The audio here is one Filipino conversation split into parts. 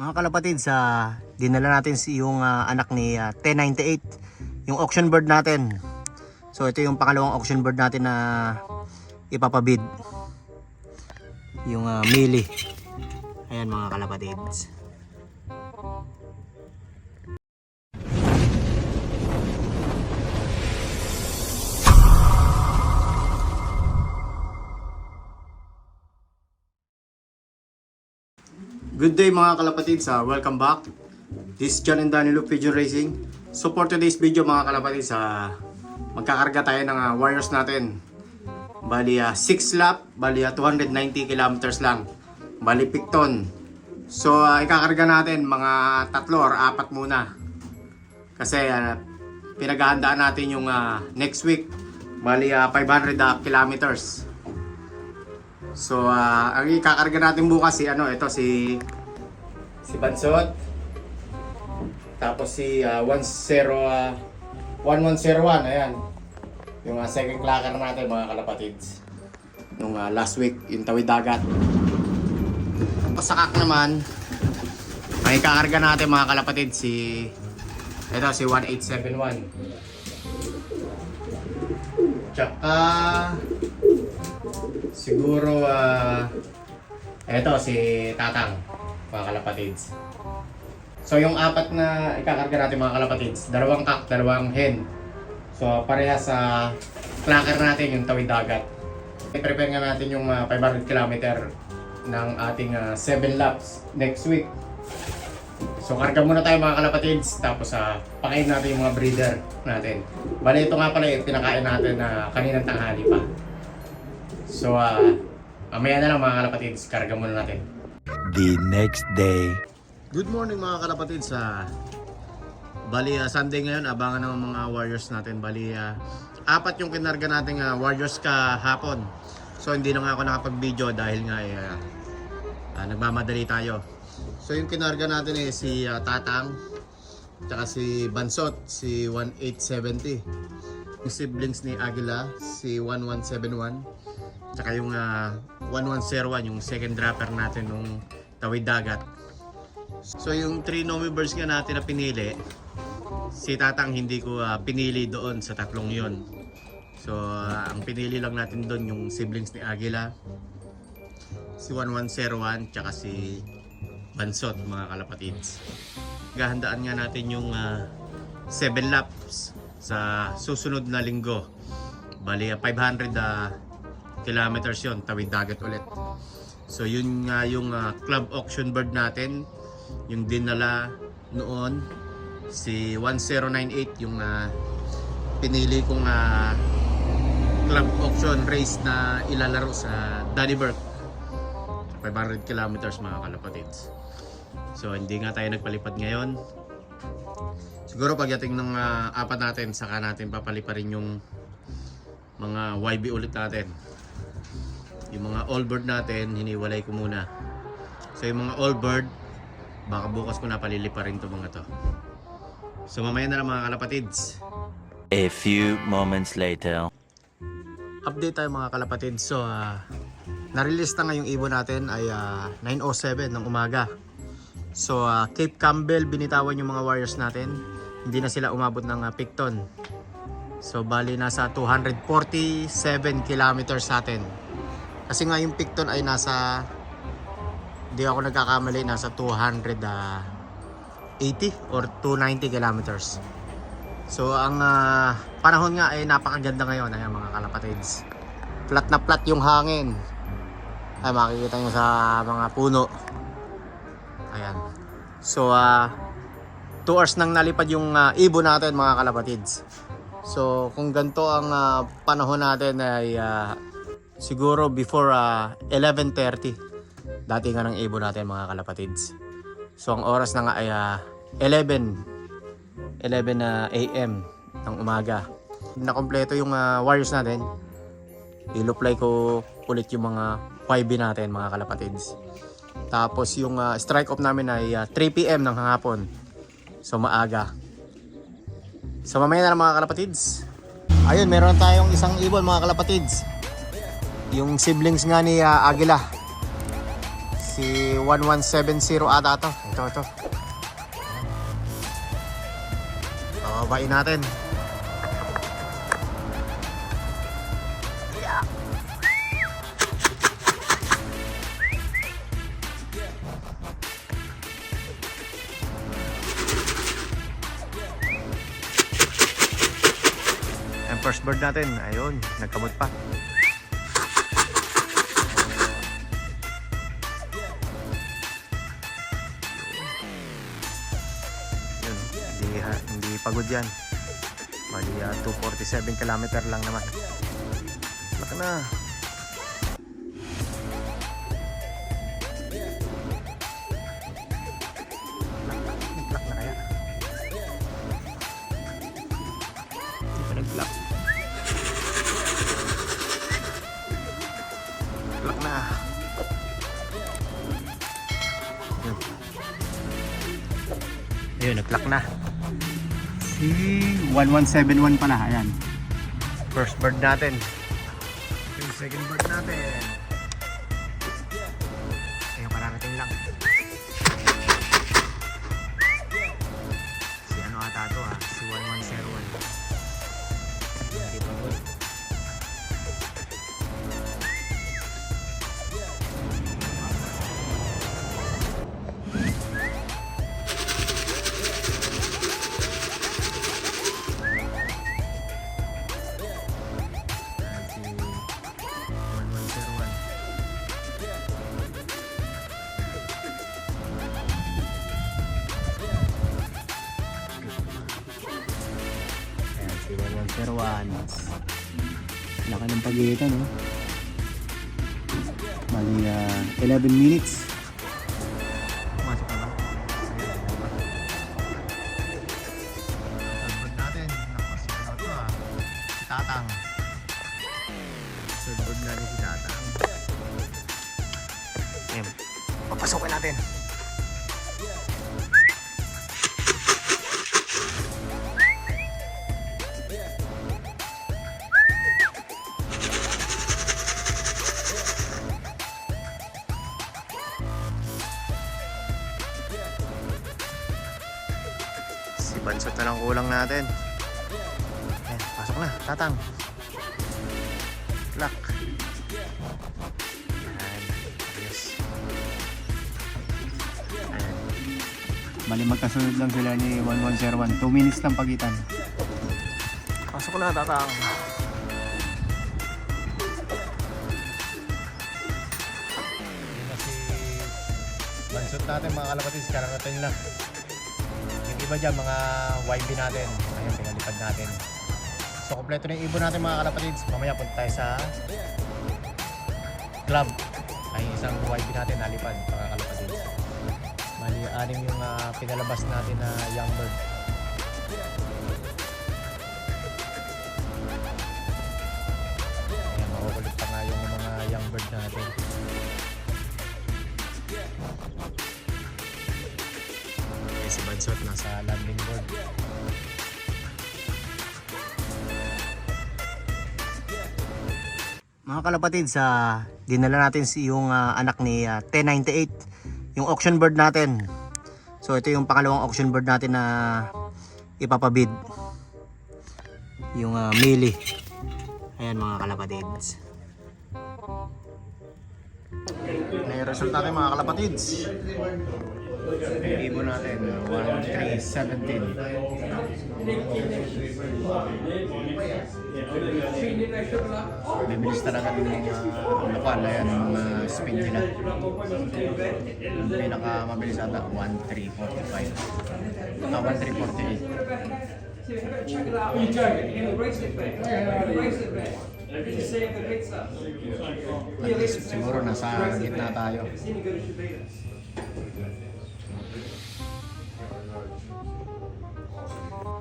Mga kalapatid, dinala natin yung anak ni 1098, yung auction bird natin. So ito yung pangalawang auction bird natin na ipapabid, yung Mili. Ayan mga kalapatids. Good day mga kalapatids, welcome back. This is John and Danny Luke Pigeon Racing. So for today's video mga kalapatids, magkakarga tayo ng wires natin. Bali 6 lap, bali 290 kilometers lang. Bali Picton. So ikakarga natin mga 3 or 4 muna. Kasi pinaghahandaan natin yung next week. Bali 500 kilometers. So ang ikakarga natin bukas si Bansot. Tapos si 1101, ayan. Yung second clacker natin mga kalapatids. Nung last week, yung tawid dagat. Pasakak naman, ang ikakarga natin mga kalapatids si 1871. Tsaka siguro eto si Tatang mga kalapatids. So yung 4 na ikakarga natin mga kalapatids, 2 kak, 2 hen. So parehas sa clacker natin yung tawid dagat. I-prepare nga natin yung 500 km ng ating 7 laps next week. So karga muna tayo mga kalapatids, tapos pakain natin yung mga breeder natin. Bali ito nga pala pinakain natin kaninang tanghali pa. So mamaya na lang mga kalapatids, karga muna natin. The next day. Good morning mga kalapatids. Bali Sunday ngayon, abangan ng mga warriors natin. Bali 4 yung kinarga nating warriors kahapon. So hindi na nga ako nakapag-video dahil nga nagmamadali tayo. So yung kinarga natin si Tatang, tsaka si Bansot, si 1870. Yung siblings ni Aguila, si 1171. Tsaka yung 1101, yung second dropper natin nung tawid dagat. So yung 3 Nomi birds nga natin na pinili, si Tatang hindi ko pinili doon sa 3 yon. So ang pinili lang natin doon yung siblings ni Aguila, si 1101, tsaka si Bansot mga kalapatids. Gahandaan nga natin yung 7 laps sa susunod na linggo. Bali 500 kilometers yon, tawid dagat ulit. So yun nga yung club auction bird natin, yung dinala noon, si 1098, yung pinili kong club auction race na ilalaro sa Danny Burke, 500 kilometers mga kalapatids. So hindi nga tayo nagpalipad ngayon. Siguro pagdating ng 4 natin, saka natin papaliparin yung mga YB ulit natin. Yung mga all bird natin, hiniwalay ko muna. So yung mga all bird, baka bukas ko na paliliparin to mga to. So mamaya na lang mga kalapatids. A few moments later. Update tayo mga kalapatids. So na-release na nga yung ibon natin ay 9:07 ng umaga. So Cape Campbell, binitawan yung mga warriors natin. Hindi na sila umabot ng Picton. So bali nasa 247 kilometers sa atin. Kasi nga yung Picton ay nasa, di ako nagkakamali, nasa 280 or 290 kilometers. So ang panahon nga ay napakaganda ngayon. Ayan mga kalapatids, flat na flat yung hangin. Ay makikita nyo sa mga puno. Ayan. So 2 hours nang nalipad yung ibon natin mga kalapatids. So kung ganito ang panahon natin ay siguro before 11:30 dati nga ng ibon natin mga kalapatids. So ang oras na nga ay 11 AM ng umaga. Nakompleto yung warriors natin. Iluplay ko ulit yung mga YB natin mga kalapatids. Tapos yung strike off namin ay 3 PM ng hapon. So maaga. So mamaya na lang mga kalapatids. Ayun, meron tayong isang ibon mga kalapatids. Yung siblings nga ni Aguila, si Si 1170 ata to. Ito. Babain natin. Ang first bird natin, ayun, nagkamot pa. Yun, hindi pagod yan. Bali 247 kilometer lang naman. Laka na. Nag-block na kaya? Hindi pa nag-block. Block na. Yun. Ayun, nag-block na. Si 1171 pala, ayan. First bird natin. Yung second bird natin. Ayun, kararating lang. Si ano ata to ha? Si 1101. Hindi pa good. Si 1101. Laki ng pagitan, no? Mali 11 minutes. Masok na ba? Third natin. Nakas, ano to ah? Si Tatang. Third natin si Tatang. Ayan. Papasokin natin. Si Bansot na lang kulang natin. Ayan, pasok na, Tatang. Lock. Ayan, ayos. Ayan. Bali magkasunod lang sila ni 1101. 2 minutes lang pagitan. Pasok na, Tatang. Yun na si Bansot natin, mga kalapatids. Kararating lang. Iba dyan mga YB natin. Ayan, pinalipad natin. So kompleto na yung ibon natin, mga kalapatids. Mamaya punta tayo sa club. Ay isang YB natin nalipad, mga kalapatids. Mali, anim yung pinalabas natin na young bird. Ayan, makukulit pa nga yung mga young bird natin. Si Bansot nasa landing board. Mga kalapatids, dinala natin yung anak ni 1098, yung auction bird natin. So ito yung pangalawang auction bird natin na ipapabid, yung Mili. Ayan, mga kalapatids. May result natin, mga kalapatids. Ibon natin 1317. Bibilis talaga ng mga lokal. Ayan, mga speed nila. Yung pinaka mabilis ata 1345. 1348. Siguro nasa gitna tayo.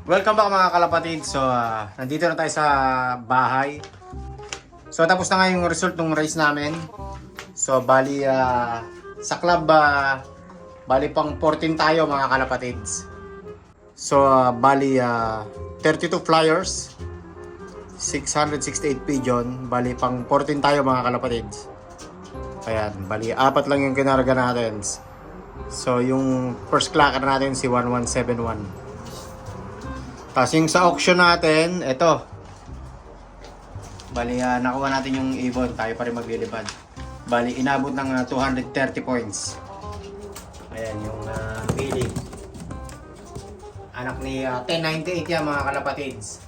Welcome back, mga kalapatid. So nandito na tayo sa bahay. So tapos na nga yung result ng race namin. So bali sa club bali pang 14 tayo, mga kalapatids. So bali 32 flyers, 668 pigeon, bali pang 14 tayo, mga kalapatids. Ayan, bali, 4 lang yung kinarga natin. So, yung first clacker natin si 1171. Tapos yung sa auction natin, ito. Bali, nakuha natin yung ibon. Tayo pa rin maglilipad. Bali, inabot ng 230 points. Ayan, yung pili. Anak ni 1098 yan, mga kalapatids.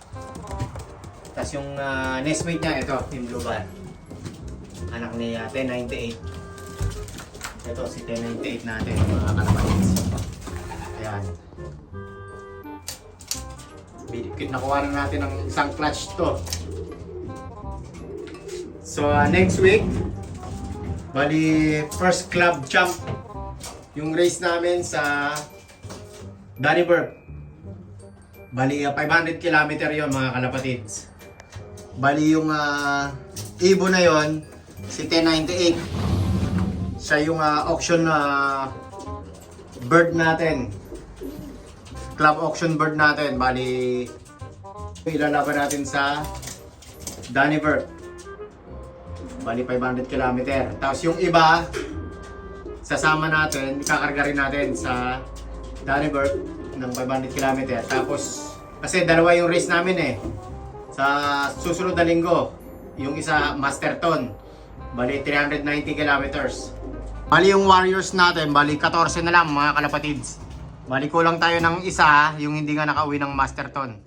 Tapos yung nestmate niya, ito, Team Blue Band. Anak ni 1098. Ito, si 1098 natin, mga kalapatids. Ayan. Nakuha na natin ng isang clutch to. So, next week, bali, first club champ. Yung race namin sa Dannenberg. Bali, 500 kilometer yon mga kalapatids. Bali, yung Evo na yon si 1098. Siya yung auction bird natin. Club auction bird natin. Bali, ilalaban natin sa Dannenberg. Bali, 500 kilometer. Tapos yung iba, sasama natin, ikakarga rin natin sa Dannenberg ng 500 km. Tapos, kasi dalawa yung race namin eh. Sa susunod na linggo, yung isa Masterton. Bali, 390 kilometers. Bali yung Warriors natin, bali 14 na lang mga kalapatids. Bali kulang tayo ng isa, yung hindi nga nakauwi ng Masterton.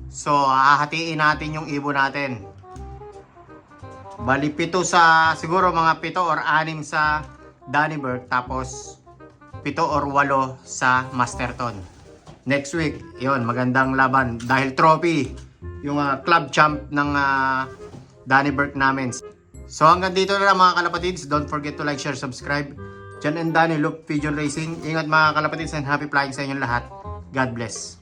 So, hahatiin natin yung ibo natin. Bali 7 sa, siguro mga 7 or 6 sa Dannenberg, tapos 7 or 8 sa Masterton. Next week, yon magandang laban dahil trophy yung club champ ng Dannenberg namin. So hanggang dito na lang mga kalapatids. Don't forget to like, share, subscribe. John and Danny Loop Pigeon Racing. Ingat mga kalapatids and happy flying sa inyong lahat. God bless.